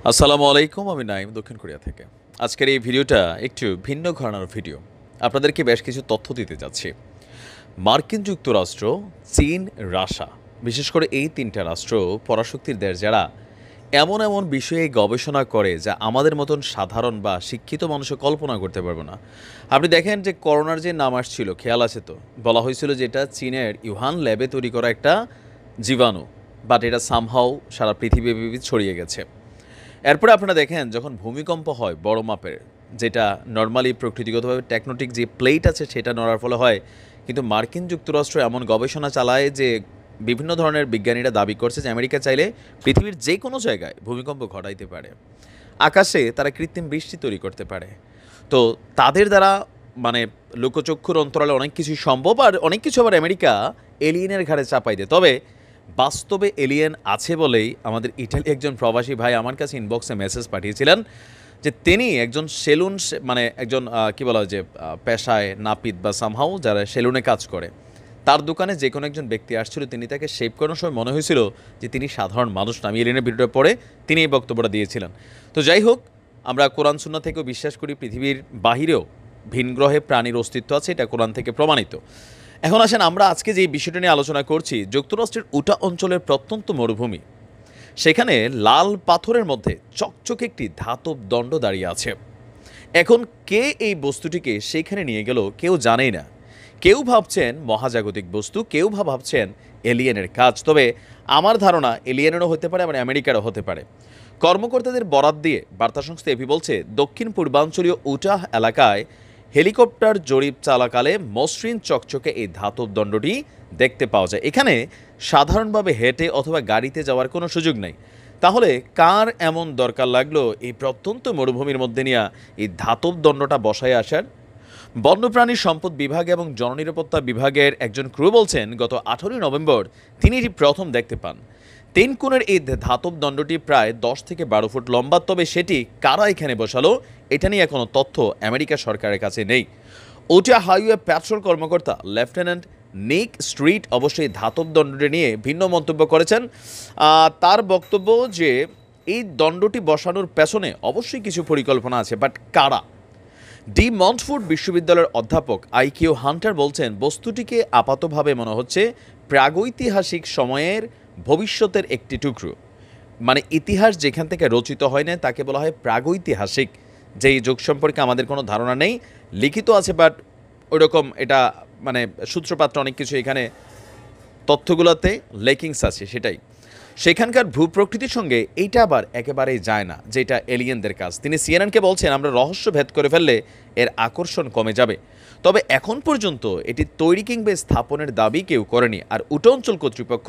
আসসালামু আলাইকুম, আমি নাইম দক্ষিণ কোরিয়া থেকে। আজকের এই ভিডিওটা একটু ভিন্ন ঘরানার ভিডিও। আপনাদেরকে বেশ কিছু তথ্য দিতে যাচ্ছি। মার্কিন যুক্তরাষ্ট্র, চীন, রাশিয়া, বিশেষ করে এই তিনটা রাষ্ট্র পরাশক্তির দেশ, যারা এমন এমন বিষয়ে গবেষণা করে যা আমাদের মতন সাধারণ বা শিক্ষিত মানুষও কল্পনা করতে পারবে না। আপনি দেখেন যে করোনার যে নাম আসছিল, খেয়াল আছে তো? বলা হয়েছিল যে এটা চীনের ইউহান ল্যাবে তৈরি করা একটা জীবাণু, বাট এটা সামহাও সারা পৃথিবীব্যাপী ছড়িয়ে গেছে। এরপরে আপনারা দেখেন যখন ভূমিকম্প হয় বড় মাপের, যেটা নর্মালি প্রকৃতিগতভাবে টেকটোনিক যে প্লেট আছে সেটা নড়ার ফলে হয়, কিন্তু মার্কিন যুক্তরাষ্ট্র এমন গবেষণা চালায় যে বিভিন্ন ধরনের বিজ্ঞানীরা দাবি করছে যে আমেরিকা চাইলে পৃথিবীর যে কোনো জায়গায় ভূমিকম্প ঘটাইতে পারে। আকাশে তারা কৃত্রিম বৃষ্টি তৈরি করতে পারে। তো তাদের দ্বারা মানে লোকচক্ষুর অন্তরালে অনেক কিছুই সম্ভব, আর অনেক কিছু আবার আমেরিকা এলিয়েনের ঘাড়ে চাপাই দেয়। তবে বাস্তবে এলিয়েন আছে বলেই আমাদের ইটালি একজন প্রবাসী ভাই আমার কাছে ইনবক্সে মেসেজ পাঠিয়েছিলেন যে তিনি একজন সেলুন, মানে একজন কি বলা হয় যে পেশায় নাপিত বা সামহাও যারা সেলুনে কাজ করে, তার দোকানে যে কোনো একজন ব্যক্তি আসছিল, তিনি তাকে শেভ করানোর সময় মনে হয়েছিল যে তিনি সাধারণ মানুষ না। আমি এলিয়েনের ভিডিওটা পরে তিনি এই বক্তব্যটা দিয়েছিলেন। তো যাই হোক, আমরা কোরআন সুন্নাহ থেকেও বিশ্বাস করি পৃথিবীর বাহিরেও ভিন গ্রহে প্রাণীর অস্তিত্ব আছে, এটা কোরআন থেকে প্রমাণিত। এখন আসেন আমরা আজকে যে বিষয়টা নিয়ে আলোচনা করছি, যুক্তরাষ্ট্রের উটা অঞ্চলের প্রত্যন্ত মরুভূমি, সেখানে লাল পাথরের মধ্যে চকচকে একটি ধাতব দণ্ড দাঁড়িয়ে আছে। এখন কে এই বস্তুটিকে সেখানে নিয়ে গেল কেউ জানেই না। কেউ ভাবছেন মহাজাগতিক বস্তু, কেউ ভাবছেন এলিয়েনের কাজ। তবে আমার ধারণা এলিয়েনেরও হতে পারে, আবার আমেরিকারও হতে পারে। কর্মকর্তাদের বরাত দিয়ে বার্তা সংস্থা এপি বলছে, দক্ষিণ পূর্বাঞ্চলীয় উটাহ এলাকায় হেলিকপ্টার জরিপ চলাকালে মসৃণ চকচকে এই ধাতব দণ্ডটি দেখতে পাওয়া যায়। এখানে সাধারণভাবে হেঁটে অথবা গাড়িতে যাওয়ার কোনো সুযোগ নেই। তাহলে কার এমন দরকার লাগলো এই প্রত্যন্ত মরুভূমির মধ্যে নিয়ে এই ধাতব দণ্ডটা বসায় আসার? বন্যপ্রাণী সম্পদ বিভাগ এবং জননিরাপত্তা বিভাগের একজন ক্রু বলছেন, গত 18 নভেম্বর তিনি এটি প্রথম দেখতে পান। 3 কোণের এই ধাতব দণ্ডটি প্রায় 10 থেকে 12 ফুট লম্বা। তবে সেটি কারা এখানে বসালো, এটা নিয়ে এখনও তথ্য আমেরিকা সরকারের কাছে নেই। ওটা হাইওয়ে প্যাট্রোল কর্মকর্তা লেফটেন্যান্ট নিক স্ট্রিট অবশ্যই ধাতব দণ্ডটি নিয়ে ভিন্ন মন্তব্য করেছেন। তার বক্তব্য যে এই দণ্ডটি বসানোর পেছনে অবশ্যই কিছু পরিকল্পনা আছে, বাট কারা? ডি মন্টফোর্ড বিশ্ববিদ্যালয়ের অধ্যাপক আইকিউ হান্টার বলছেন, বস্তুটিকে আপাতভাবে মনে হচ্ছে প্রাগৈতিহাসিক সময়ের ভবিষ্যতের একটি টুকরো। মানে ইতিহাস যেখান থেকে রচিত হয় না তাকে বলা হয় প্রাগৈতিহাসিক। যেই যুগ সম্পর্কে আমাদের কোনো ধারণা নেই, লিখিত আছে বাট ওইরকম এটা মানে সূত্রপাত্র অনেক কিছু এখানে তথ্যগুলোতে লেকিংস আছে, সেটাই। সেখানকার ভূপ্রকৃতির সঙ্গে এইটা আবার একেবারেই যায় না, যেটা এলিয়েনদের কাজ। তিনি সিএনএনকে বলছেন, আমরা রহস্য ভেদ করে ফেললে এর আকর্ষণ কমে যাবে। তবে এখন পর্যন্ত এটি তৈরি কিংবা স্থাপনের দাবি কেউ করেনি, আর উটা অঞ্চল কর্তৃপক্ষ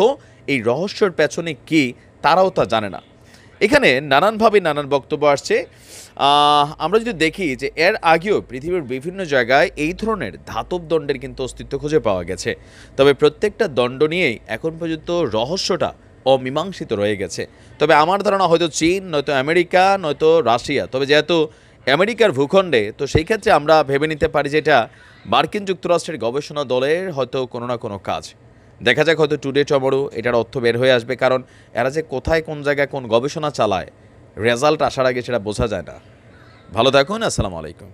এই রহস্যের পেছনে কি তারাও তা জানে না। এখানে নানানভাবে নানান বক্তব্য আসছে। আমরা যদি দেখি যে এর আগেও পৃথিবীর বিভিন্ন জায়গায় এই ধরনের ধাতব দণ্ডের কিন্তু অস্তিত্ব খুঁজে পাওয়া গেছে। তবে প্রত্যেকটা দণ্ড নিয়েই এখন পর্যন্ত রহস্যটা অমীমাংসিত রয়ে গেছে। তবে আমার ধারণা হয়তো চীন, নয়তো আমেরিকা, নয়তো রাশিয়া। তবে যেহেতু আমেরিকার ভূখণ্ডে, তো সেই ক্ষেত্রে আমরা ভেবে নিতে পারি যে এটা মার্কিন যুক্তরাষ্ট্রের গবেষণা দলের হয়তো কোনো না কোনো কাজ। দেখা যাক, হয়তো টুডে টুমরো এটার অর্থ বের হয়ে আসবে, কারণ এরা যে কোথায় কোন জায়গায় কোন গবেষণা চালায় রেজাল্ট আসার আগে সেটা বোঝা যায় না। ভালো থাকুন, আসসালামু আলাইকুম।